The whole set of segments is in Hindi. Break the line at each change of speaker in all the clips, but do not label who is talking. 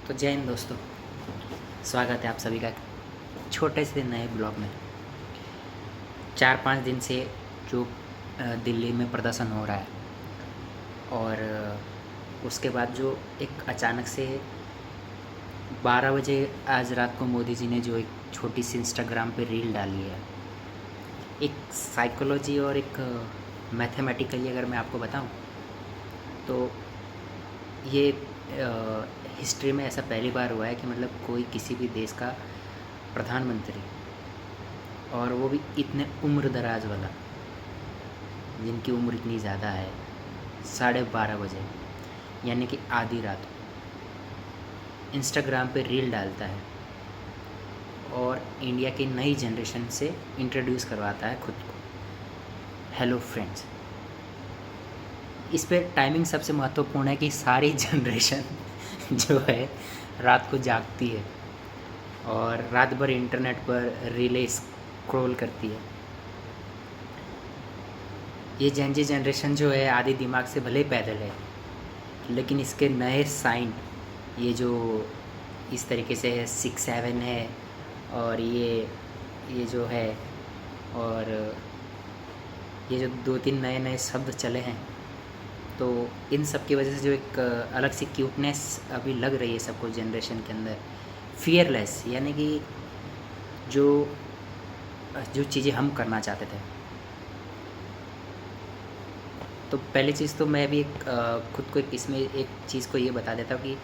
तो जय हिंद दोस्तों, स्वागत है आप सभी का छोटे से नए ब्लॉग में। 4-5 दिन से जो दिल्ली में प्रदर्शन हो रहा है और उसके बाद जो एक अचानक से 12 बजे आज रात को मोदी जी ने जो एक छोटी सी इंस्टाग्राम पे रील डाली है, एक साइकोलॉजी और एक मैथमेटिकली अगर मैं आपको बताऊं तो ये हिस्ट्री में ऐसा पहली बार हुआ है कि मतलब कोई किसी भी देश का प्रधानमंत्री, और वो भी इतने उम्र दराज वाला, जिनकी उम्र इतनी ज़्यादा है, 12:30 बजे यानी कि आधी रात इंस्टाग्राम पे रील डालता है और इंडिया की नई जनरेशन से इंट्रोड्यूस करवाता है खुद को। Hello friends. इस पे टाइमिंग सबसे महत्वपूर्ण है कि सारी जनरेशन जो है रात को जागती है और रात भर इंटरनेट पर रीलें स्क्रॉल करती है। ये जेनजी जनरेशन जो है आधी दिमाग से भले पैदल है, लेकिन इसके नए साइन ये जो इस तरीके से है 6-7 है, और ये जो है, और ये जो 2-3 नए नए शब्द चले हैं, तो इन सब की वजह से जो एक अलग सी क्यूटनेस अभी लग रही है सबको जनरेशन के अंदर। फियरलेस यानी कि जो जो चीज़ें हम करना चाहते थे। तो पहली चीज़ तो मैं भी खुद को इसमें एक चीज़ को ये बता देता हूँ कि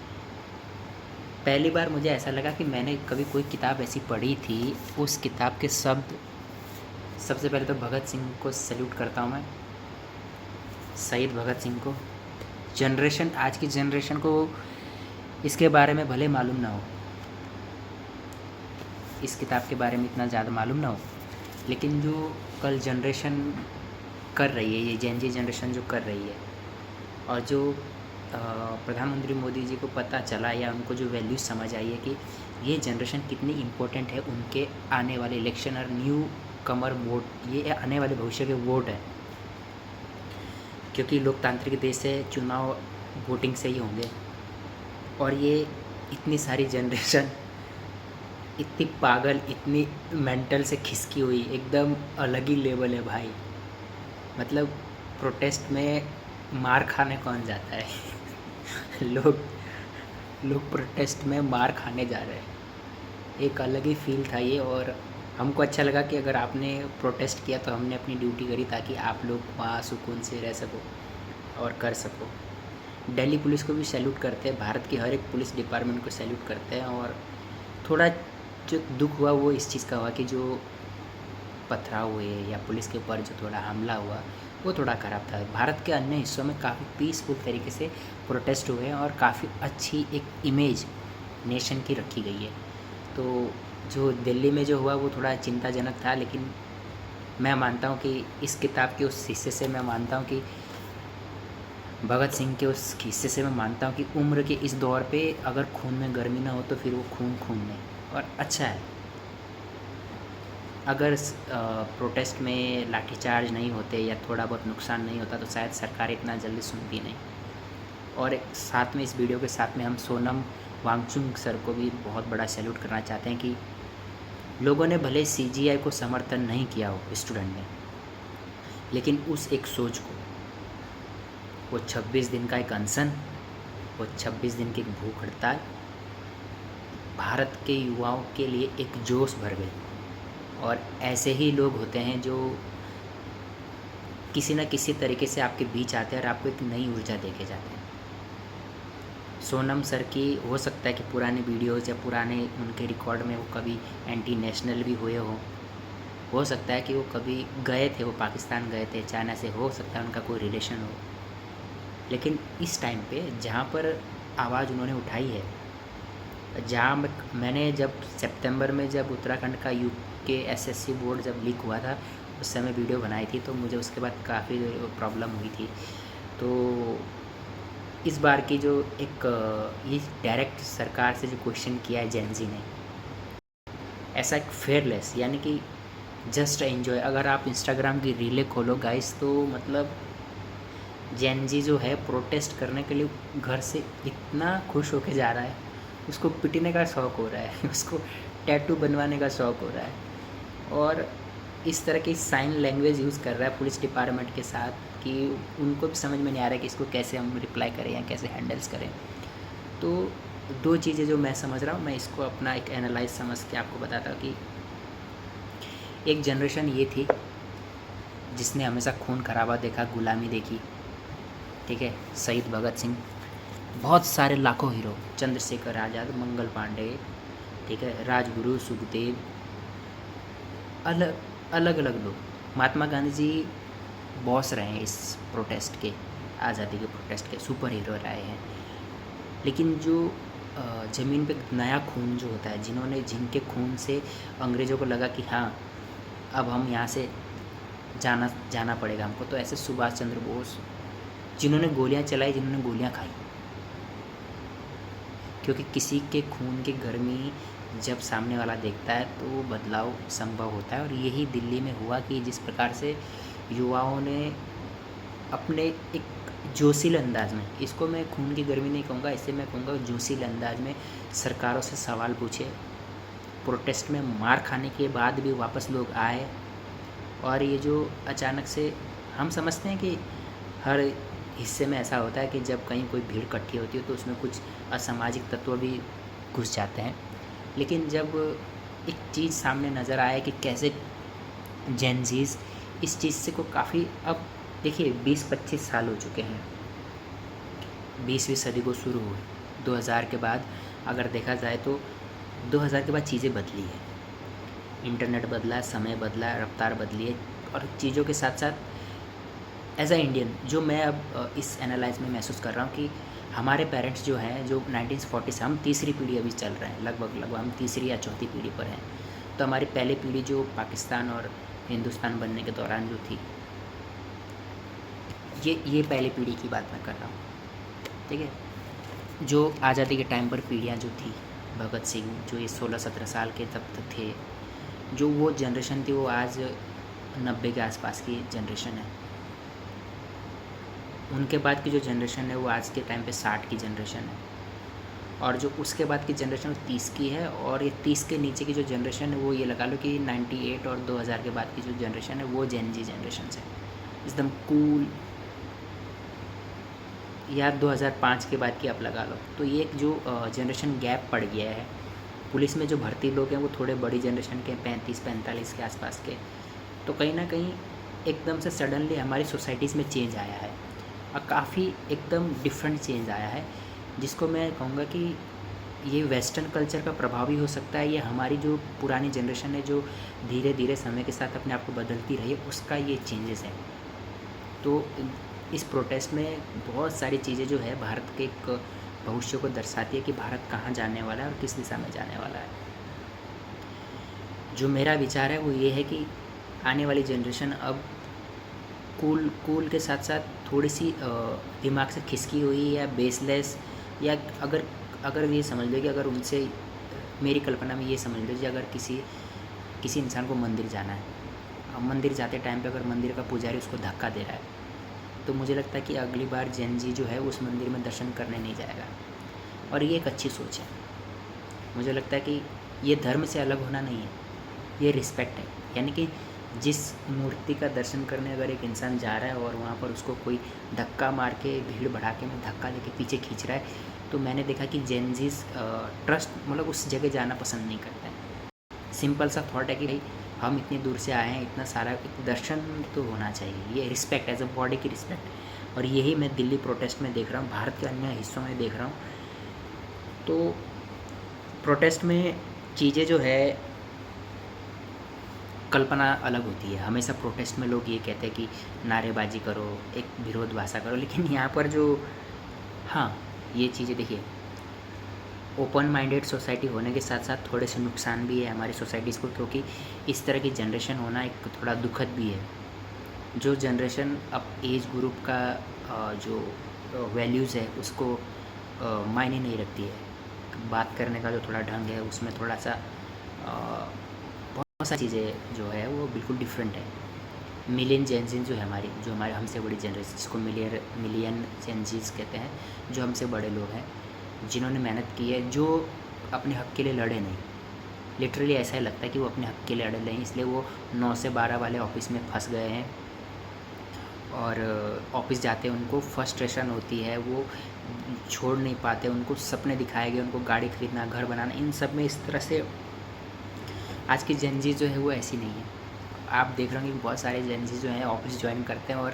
पहली बार मुझे ऐसा लगा कि मैंने कभी कोई किताब ऐसी पढ़ी थी, उस किताब के शब्द, सबसे पहले तो भगत सिंह को सैल्यूट करता हूँ मैं, शहीद भगत सिंह को। जनरेशन, आज की जनरेशन को इसके बारे में भले मालूम ना हो, इस किताब के बारे में इतना ज़्यादा मालूम ना हो, लेकिन जो कल जनरेशन कर रही है, ये जेनजी जनरेशन जो कर रही है, और जो प्रधानमंत्री मोदी जी को पता चला या उनको जो वैल्यूज समझ आई है कि ये जनरेशन कितनी इम्पोर्टेंट है उनके आने वाले इलेक्शन और न्यू कमर वोट, ये आने वाले भविष्य के वोट है, क्योंकि लोकतांत्रिक देश से चुनाव वोटिंग से ही होंगे। और ये इतनी सारी जनरेशन इतनी पागल, इतनी मेंटल से खिसकी हुई, एकदम अलग ही लेवल है भाई। मतलब प्रोटेस्ट में मार खाने कौन जाता है लोग प्रोटेस्ट में मार खाने जा रहे हैं। एक अलग ही फील था ये, और हमको अच्छा लगा कि अगर आपने प्रोटेस्ट किया तो हमने अपनी ड्यूटी करी ताकि आप लोग वहाँ सुकून से रह सको और कर सको। दिल्ली पुलिस को भी सैल्यूट करते हैं, भारत की हर एक पुलिस डिपार्टमेंट को सैल्यूट करते हैं। और थोड़ा जो दुख हुआ वो इस चीज़ का हुआ कि जो पथराव हुए या पुलिस के ऊपर जो थोड़ा हमला हुआ वो थोड़ा ख़राब था। भारत के अन्य हिस्सों में काफ़ी पीसफुल तरीके से प्रोटेस्ट हुए हैं और काफ़ी अच्छी एक इमेज नेशन की रखी गई है। तो जो दिल्ली में जो हुआ वो थोड़ा चिंताजनक था, लेकिन मैं मानता हूँ कि इस किताब के उस हिस्से से मैं मानता हूँ कि भगत सिंह के उस हिस्से से मैं मानता हूँ कि उम्र के इस दौर पे अगर खून में गर्मी ना हो तो फिर वो खून में, और अच्छा है। अगर प्रोटेस्ट में लाठीचार्ज नहीं होते या थोड़ा बहुत नुकसान नहीं होता तो शायद सरकार इतना जल्दी सुनती नहीं। और साथ में इस वीडियो के साथ में हम सोनम वांगचुक सर को भी बहुत बड़ा सैल्यूट करना चाहते हैं कि लोगों ने भले सीजीआई को समर्थन नहीं किया हो स्टूडेंट ने, लेकिन उस एक सोच को, वो 26 दिन का एक अनशन, वो 26 दिन की एक भूख हड़ताल भारत के युवाओं के लिए एक जोश भर गई। और ऐसे ही लोग होते हैं जो किसी न किसी तरीके से आपके बीच आते हैं और आपको एक नई ऊर्जा दे के जाते हैं। सोनम सर की हो सकता है कि पुराने वीडियोज़ या पुराने उनके रिकॉर्ड में वो कभी एंटी नेशनल भी हुए हो सकता है कि वो कभी गए थे, वो पाकिस्तान गए थे, चाइना से, हो सकता है उनका कोई रिलेशन हो। लेकिन इस टाइम पे जहाँ पर आवाज़ उन्होंने उठाई है, जहाँ मैंने जब सितंबर में जब उत्तराखंड का यूके एसएससी बोर्ड जब लीक हुआ था उस समय वीडियो बनाई थी, तो मुझे उसके बाद काफ़ी प्रॉब्लम हुई थी। तो इस बार की जो एक ये डायरेक्ट सरकार से जो क्वेश्चन किया है जेनजी ने, ऐसा एक फेयरलेस यानी कि जस्ट एंजॉय। अगर आप इंस्टाग्राम की रीलें खोलो गाइस तो मतलब जेनजी जो है प्रोटेस्ट करने के लिए घर से इतना खुश होके जा रहा है, उसको पिटने का शौक़ हो रहा है उसको टैटू बनवाने का शौक़ हो रहा है। और इस तरह की साइन लैंग्वेज यूज़ कर रहा है पुलिस डिपार्टमेंट के साथ कि उनको भी समझ में नहीं आ रहा है कि इसको कैसे हम रिप्लाई करें या कैसे हैंडल्स करें। तो 2 चीज़ें जो मैं समझ रहा हूँ, मैं इसको अपना एक एनालाइज समझ के आपको बताता हूँ कि एक जनरेशन ये थी जिसने हमेशा खून खराबा देखा, गुलामी देखी, ठीक है, शहीद भगत सिंह, बहुत सारे लाखों हीरो, चंद्रशेखर आज़ाद, मंगल पांडे, ठीक है, राजगुरु, सुखदेव, अलग अलग अलग लोग। महात्मा गांधी जी बॉस रहे हैं इस प्रोटेस्ट के, आज़ादी के प्रोटेस्ट के, सुपर हीरो रहे हैं। लेकिन जो ज़मीन पे नया खून जो होता है, जिनके खून से अंग्रेज़ों को लगा कि हाँ अब हम यहाँ से जाना पड़ेगा हमको, तो ऐसे सुभाष चंद्र बोस, जिन्होंने गोलियाँ चलाई, जिन्होंने गोलियाँ खाई, क्योंकि किसी के खून की गर्मी जब सामने वाला देखता है तो बदलाव संभव होता है। और यही दिल्ली में हुआ कि जिस प्रकार से युवाओं ने अपने एक जोशील अंदाज में, इसको मैं खून की गर्मी नहीं कहूँगा, इसे मैं कहूँगा जोशील अंदाज में सरकारों से सवाल पूछे। प्रोटेस्ट में मार खाने के बाद भी वापस लोग आए। और ये जो अचानक से, हम समझते हैं कि हर हिस्से में ऐसा होता है कि जब कहीं कोई भीड़ इकट्ठी होती है तो उसमें कुछ असामाजिक तत्व भी घुस जाते हैं। लेकिन जब एक चीज़ सामने नज़र आया कि कैसे जेन ज़ीज़ इस चीज़ से को काफ़ी, अब देखिए 20-25 साल हो चुके हैं, 20वीं सदी को शुरू हुए 2000 के बाद। अगर देखा जाए तो 2000 के बाद चीज़ें बदली है, इंटरनेट बदला, समय बदला, रफ्तार बदली है। और चीज़ों के साथ साथ एज अ इंडियन जो मैं अब इस एनालाइज में महसूस कर रहा हूँ कि हमारे पेरेंट्स जो हैं, जो 1940 से, हम तीसरी पीढ़ी अभी चल रहे हैं, लगभग हम तीसरी या चौथी पीढ़ी पर हैं। तो हमारी पहली पीढ़ी जो पाकिस्तान और हिंदुस्तान बनने के दौरान जो थी, ये पहली पीढ़ी की बात मैं कर रहा हूँ, ठीक है। जो आज़ादी के टाइम पर पीढ़ियाँ जो थी, भगत सिंह जो ये 16-17 साल के तब तक थे, जो वो जनरेशन थी, वो आज 90 के आसपास की जनरेशन है। उनके बाद की जो जनरेशन है वो आज के टाइम पे 60 की जनरेशन है। और जो उसके बाद की जनरेशन वो 30 की है। और ये 30 के नीचे की जो जनरेशन है वो ये लगा लो कि 98 और 2000 के बाद की जो जनरेशन है वो जेन जी जनरेशन है, एकदम कूल। या 2005 के बाद की आप लगा लो। तो ये एक जो जनरेशन गैप पड़ गया है। पुलिस में जो भर्ती लोग हैं वो थोड़े बड़ी जनरेशन के, 35-45 के आसपास के। तो कहीं ना कहीं एकदम से सडनली हमारी सोसाइटीज़ में चेंज आया है, और काफ़ी एकदम डिफरेंट चेंज आया है, जिसको मैं कहूँगा कि ये वेस्टर्न कल्चर का प्रभाव ही हो सकता है, ये हमारी जो पुरानी जनरेशन है जो धीरे धीरे समय के साथ अपने आप को बदलती रही है, उसका ये चेंजेस है। तो इस प्रोटेस्ट में बहुत सारी चीज़ें जो है भारत के एक भविष्य को दर्शाती है कि भारत कहाँ जाने वाला है और किस दिशा में जाने वाला है। जो मेरा विचार है वो ये है कि आने वाली जनरेशन अब कूल के साथ साथ थोड़ी सी दिमाग से खिसकी हुई या बेसलेस, या अगर ये समझ लो कि अगर उनसे, मेरी कल्पना में ये समझ लो कि अगर किसी इंसान को मंदिर जाना है, मंदिर जाते टाइम पे अगर मंदिर का पुजारी उसको धक्का दे रहा है, तो मुझे लगता है कि अगली बार जेन जी जो है उस मंदिर में दर्शन करने नहीं जाएगा। और ये एक अच्छी सोच है। मुझे लगता है कि ये धर्म से अलग होना नहीं है, ये रिस्पेक्ट है। यानी कि जिस मूर्ति का दर्शन करने अगर एक इंसान जा रहा है और वहाँ पर उसको कोई धक्का मार के, भीड़ भड़ाके में धक्का देके पीछे खींच रहा है, तो मैंने देखा कि जेन जीज ट्रस्ट मतलब उस जगह जाना पसंद नहीं करते हैं। सिंपल सा थॉट है कि भाई हम इतनी दूर से आए हैं, इतना सारा दर्शन तो होना चाहिए। ये रिस्पेक्ट, एज अ बॉडी की रिस्पेक्ट। और यही मैं दिल्ली प्रोटेस्ट में देख रहा हूँ, भारत के अन्य हिस्सों में देख रहा हूँ। तो प्रोटेस्ट में चीज़ें जो है कल्पना अलग होती है। हमेशा प्रोटेस्ट में लोग ये कहते हैं कि नारेबाजी करो, एक विरोध भाषा करो, लेकिन यहाँ पर जो, हाँ ये चीज़ें देखिए, ओपन माइंडेड सोसाइटी होने के साथ साथ थोड़े से नुकसान भी है हमारी सोसाइटीज़ को, क्योंकि इस तरह की जनरेशन होना एक थोड़ा दुखद भी है। जो जनरेशन अब एज ग्रुप का जो वैल्यूज़ है उसको मायने नहीं रखती है, बात करने का जो थोड़ा ढंग है उसमें थोड़ा सा बहुत सारी चीज़ें जो है वो बिल्कुल डिफरेंट है। मिलियन जेनजीज जो है जो हमारे हमसे बड़ी जनरेशन, जिसको मिलियन जेनजीज कहते हैं, जो हमसे बड़े लोग हैं, जिन्होंने मेहनत की है, जो अपने हक़ के लिए लड़े नहीं। लिटरली ऐसा ही लगता है कि वो अपने हक़ के लिए लड़े नहीं, इसलिए वो 9 से 12 वाले ऑफिस में फंस गए हैं। और ऑफिस जाते हैं उनको फ्रस्ट्रेशन होती है, वो छोड़ नहीं पाते, उनको सपने दिखाए गए, उनको गाड़ी खरीदना, घर बनाना, इन सब में इस तरह से आज की जेनजी जो है वो ऐसी नहीं है। आप देख रहे होंगे कि बहुत सारे जेनजी जो हैं ऑफिस ज्वाइन करते हैं और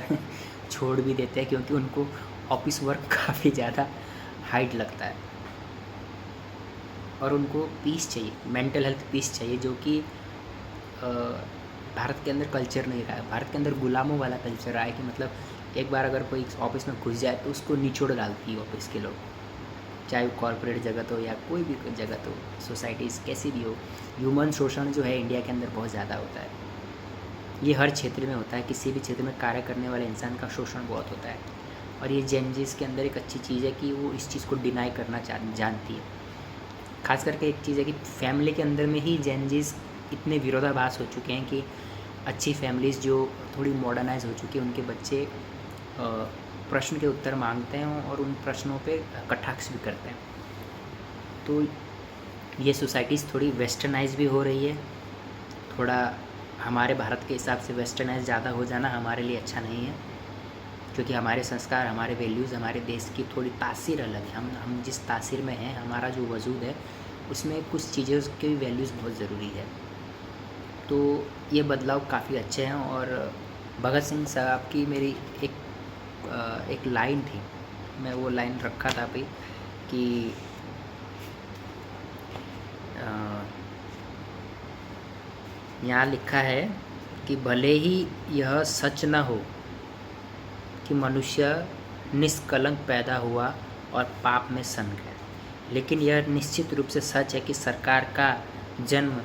छोड़ भी देते हैं, क्योंकि उनको ऑफिस वर्क काफ़ी ज़्यादा हार्ड लगता है और उनको पीस चाहिए, मेंटल हेल्थ पीस चाहिए, जो कि भारत के अंदर कल्चर नहीं रहा है। भारत के अंदर गुलामों वाला कल्चर रहा है कि मतलब एक बार अगर कोई ऑफिस में घुस जाए तो उसको निचोड़ डालती है ऑफिस के लोग, चाहे वो कॉरपोरेट जगत हो या कोई भी जगत हो, सोसाइटीज़ कैसी भी हो। ह्यूमन शोषण जो है इंडिया के अंदर बहुत ज़्यादा होता है। ये हर क्षेत्र में होता है, किसी भी क्षेत्र में कार्य करने वाले इंसान का शोषण बहुत होता है। और ये जेनजीज़ के अंदर एक अच्छी चीज़ है कि वो इस चीज़ को डिनाई करना जानती है। खास करके एक चीज़ है कि फैमिली के अंदर में ही जेनजीज़ इतने विरोधाभास हो चुके हैं कि अच्छी फैमिलीज़ जो थोड़ी मॉडर्नाइज हो चुकी है, उनके बच्चे प्रश्न के उत्तर मांगते हैं और उन प्रश्नों पे कटाक्ष भी करते हैं। तो ये सोसाइटीज़ थोड़ी वेस्टर्नाइज भी हो रही है। थोड़ा हमारे भारत के हिसाब से वेस्टर्नाइज ज़्यादा हो जाना हमारे लिए अच्छा नहीं है, क्योंकि हमारे संस्कार, हमारे वैल्यूज़, हमारे देश की थोड़ी तासीर अलग है। हम जिस तासीर में हैं, हमारा जो वजूद है, उसमें कुछ चीज़ें के वैल्यूज़ बहुत ज़रूरी है। तो ये बदलाव काफ़ी अच्छे हैं। और भगत सिंह साहब की मेरी एक लाइन थी, मैं वो लाइन रखा था अभी कि यहाँ लिखा है कि भले ही यह सच न हो कि मनुष्य निष्कलंक पैदा हुआ और पाप में सन गया, लेकिन यह निश्चित रूप से सच है कि सरकार का जन्म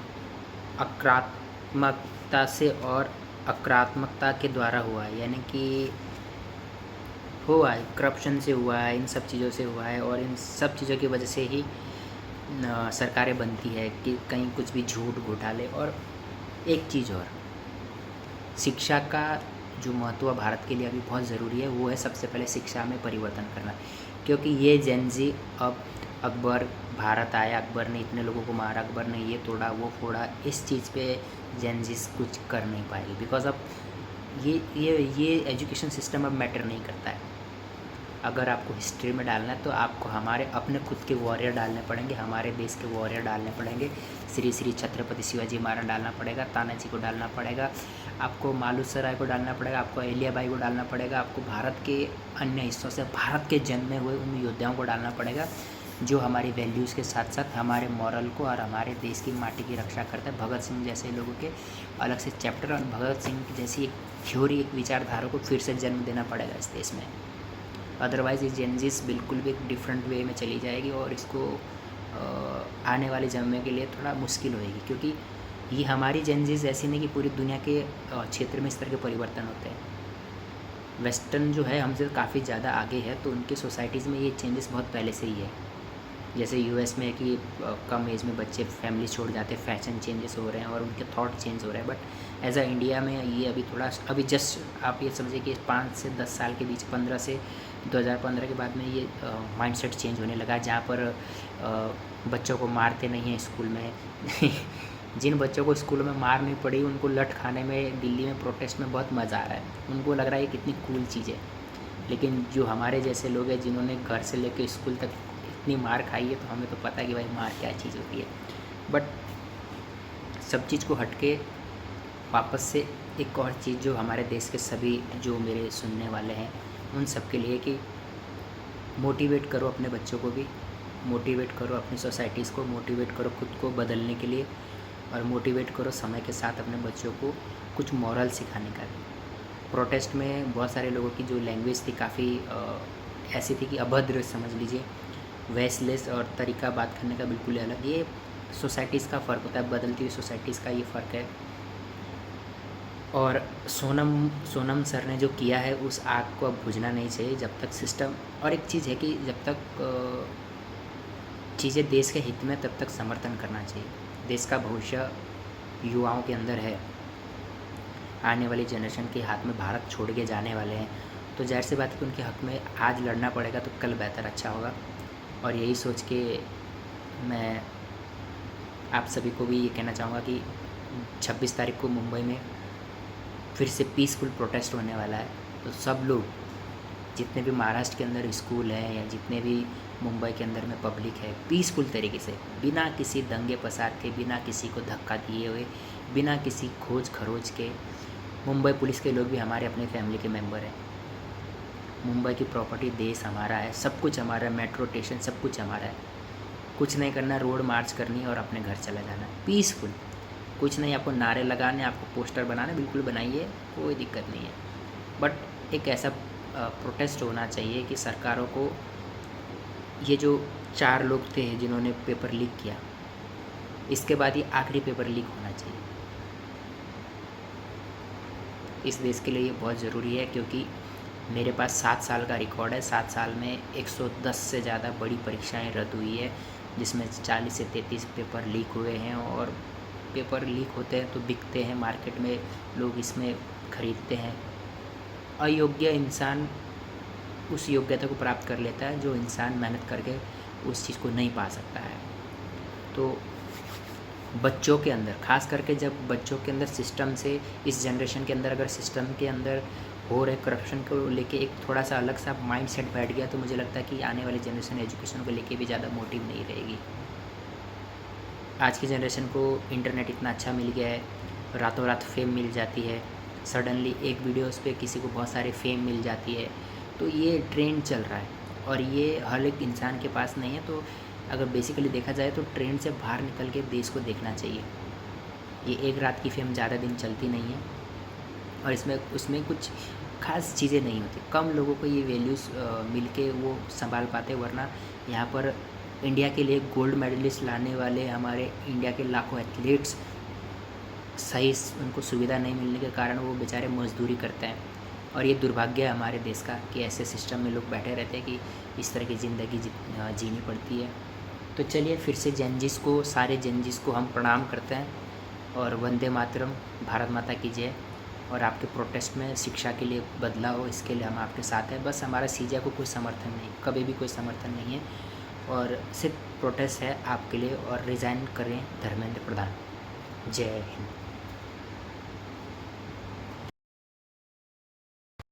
आक्रामकता से और आक्रामकता के द्वारा हुआ है, यानी कि हुआ है, करप्शन से हुआ है, इन सब चीज़ों से हुआ है। और इन सब चीज़ों की वजह से ही सरकारें बनती है कि कहीं कुछ भी झूठ घोटाले। और एक चीज़ और, शिक्षा का जो महत्व भारत के लिए अभी बहुत ज़रूरी है, वो है सबसे पहले शिक्षा में परिवर्तन करना। क्योंकि ये जेनजी अब अकबर भारत आया, अकबर ने इतने लोगों को मारा, अकबर ने ये तोड़ा वो फोड़ा, इस चीज़ पे जेनजीस कुछ कर नहीं पाएगी। बिकॉज अब ये एजुकेशन सिस्टम अब मैटर नहीं करता है। अगर आपको हिस्ट्री में डालना है तो आपको हमारे अपने खुद के वॉरियर डालने पड़ेंगे, हमारे देश के वॉरियर डालने पड़ेंगे। श्री श्री छत्रपति शिवाजी महाराज डालना पड़ेगा, तानाजी को डालना पड़ेगा, आपको मालूसराय को डालना पड़ेगा, आपको अहिल्याबाई को डालना पड़ेगा, आपको भारत के अन्य हिस्सों से भारत के जन्मे हुए उन योद्धाओं को डालना पड़ेगा जो हमारी वैल्यूज़ के साथ साथ हमारे मॉरल को और हमारे देश की माटी की रक्षा करते हैं। भगत सिंह जैसे लोगों के अलग से चैप्टर और भगत सिंह जैसी एक थ्योरी, एक विचारधारा को फिर से जन्म देना पड़ेगा इस देश में। अदरवाइज़ ये जेनजीस बिल्कुल भी एक डिफरेंट वे में चली जाएगी और इसको आने वाले जन्मे के लिए थोड़ा मुश्किल होएगी। क्योंकि ये हमारी जेनजीस ऐसी नहीं कि पूरी दुनिया के क्षेत्र में इस तरह के परिवर्तन होते हैं। वेस्टर्न जो है हमसे काफ़ी ज़्यादा आगे है, तो उनकी सोसाइटीज़ में ये चेंजेस बहुत पहले से ही है। जैसे यूएस में कि कम एज में बच्चे फैमिली छोड़ जाते हैं, फैशन चेंजेस हो रहे हैं और उनके थॉट चेंज हो रहे हैं। बट एज अ इंडिया में ये अभी जस्ट आप ये समझिए कि 5 से 10 साल के बीच, 15 से 2015 के बाद में ये माइंडसेट चेंज होने लगा, जहाँ पर बच्चों को मारते नहीं हैं स्कूल में जिन बच्चों को स्कूल में मार नहीं पड़ी, उनको लठ खाने में दिल्ली में प्रोटेस्ट में बहुत मज़ा आ रहा है। उनको लग रहा है कितनी कूल चीज़ है। लेकिन जो हमारे जैसे लोग हैं जिन्होंने घर से लेकर स्कूल तक इतनी मार खाई है, तो हमें तो पता है कि भाई मार क्या चीज़ होती है। बट सब चीज़ को हट के वापस से एक और चीज़ जो हमारे देश के सभी जो मेरे सुनने वाले हैं उन सब के लिए, कि मोटिवेट करो अपने बच्चों को भी, मोटिवेट करो अपनी सोसाइटीज़ को, मोटिवेट करो खुद को बदलने के लिए, और मोटिवेट करो समय के साथ अपने बच्चों को कुछ मॉरल सिखाने का भी। प्रोटेस्ट में बहुत सारे लोगों की जो लैंग्वेज थी काफ़ी ऐसी थी कि अभद्र समझ लीजिए, वेस्टलेस और तरीका बात करने का बिल्कुल अलग। ये सोसाइटीज़ का फ़र्क होता है, बदलती हुई सोसाइटीज़ का ये फ़र्क है। और सोनम सर ने जो किया है उस आग को अब बुझना नहीं चाहिए जब तक सिस्टम। और एक चीज़ है कि जब तक चीज़ें देश के हित में, तब तक समर्थन करना चाहिए। देश का भविष्य युवाओं के अंदर है, आने वाली जनरेशन के हाथ में भारत छोड़ के जाने वाले हैं, तो जाहिर सी बात है कि उनके हक़ में आज लड़ना पड़ेगा, तो कल बेहतर अच्छा होगा। और यही सोच के मैं आप सभी को भी ये कहना चाहूँगा कि 26 तारीख को मुंबई में फिर से पीसफुल प्रोटेस्ट होने वाला है। तो सब लोग, जितने भी महाराष्ट्र के अंदर स्कूल हैं या जितने भी मुंबई के अंदर में पब्लिक है, पीसफुल तरीके से, बिना किसी दंगे फसाद के, बिना किसी को धक्का दिए हुए, बिना किसी खोज खरोच के, मुंबई पुलिस के लोग भी हमारे अपने फैमिली के मेंबर हैं। मुंबई की प्रॉपर्टी देश हमारा है, सब कुछ हमारा है, मेट्रो स्टेशन सब कुछ हमारा है। कुछ नहीं करना, रोड मार्च करनी है और अपने घर चला जाना, पीसफुल। कुछ नहीं, आपको नारे लगाने, आपको पोस्टर बनाने, बिल्कुल बनाइए, कोई दिक्कत नहीं है। बट एक ऐसा प्रोटेस्ट होना चाहिए कि सरकारों को, ये जो 4 लोग थे जिन्होंने पेपर लीक किया, इसके बाद ये आखिरी पेपर लीक होना चाहिए। इस देश के लिए ये बहुत ज़रूरी है, क्योंकि मेरे पास 7 साल का रिकॉर्ड है। 7 साल में 110 से ज़्यादा बड़ी परीक्षाएं रद्द हुई है, जिसमें 40 से 33 पेपर लीक हुए हैं। और पेपर लीक होते हैं तो बिकते हैं मार्केट में, लोग इसमें ख़रीदते हैं। अयोग्य इंसान उस योग्यता को प्राप्त कर लेता है जो इंसान मेहनत करके उस चीज़ को नहीं पा सकता है। तो बच्चों के अंदर, ख़ास करके जब बच्चों के अंदर सिस्टम से, इस जनरेशन के अंदर अगर सिस्टम के अंदर हो रहे करप्शन को लेके एक थोड़ा सा अलग सा माइंड सेट बैठ गया, तो मुझे लगता है कि आने वाली जनरेशन एजुकेशन को लेके भी ज़्यादा मोटिव नहीं रहेगी। आज की जनरेशन को इंटरनेट इतना अच्छा मिल गया है, रातों रात फेम मिल जाती है, सडनली एक वीडियोस पे किसी को बहुत सारे फेम मिल जाती है। तो ये ट्रेंड चल रहा है और ये हर एक इंसान के पास नहीं है। तो अगर बेसिकली देखा जाए तो ट्रेंड से बाहर निकल के देश को देखना चाहिए। ये एक रात की फेम ज़्यादा दिन चलती नहीं है और उसमें कुछ खास चीज़ें नहीं होती। कम लोगों को ये वैल्यूज़ मिल के वो संभाल पाते, वरना यहाँ पर इंडिया के लिए गोल्ड मेडलिस्ट लाने वाले हमारे इंडिया के लाखों एथलीट्स, सही उनको सुविधा नहीं मिलने के कारण वो बेचारे मजदूरी करते हैं। और ये दुर्भाग्य है हमारे देश का कि ऐसे सिस्टम में लोग बैठे रहते हैं कि इस तरह की ज़िंदगी जीनी पड़ती है। तो चलिए, फिर से जर्नलिस्ट को, सारे जर्नलिस्ट को हम प्रणाम करते हैं और वंदे मातरम, भारत माता की जय। और आपके प्रोटेस्ट में शिक्षा के लिए बदलाव हो, इसके लिए हम आपके साथ हैं। बस हमारा सीजिया को कोई समर्थन नहीं, कभी भी कोई समर्थन नहीं है, और सिर्फ प्रोटेस्ट है आपके लिए। और रिज़ाइन करें धर्मेंद्र प्रधान। जय हिंद।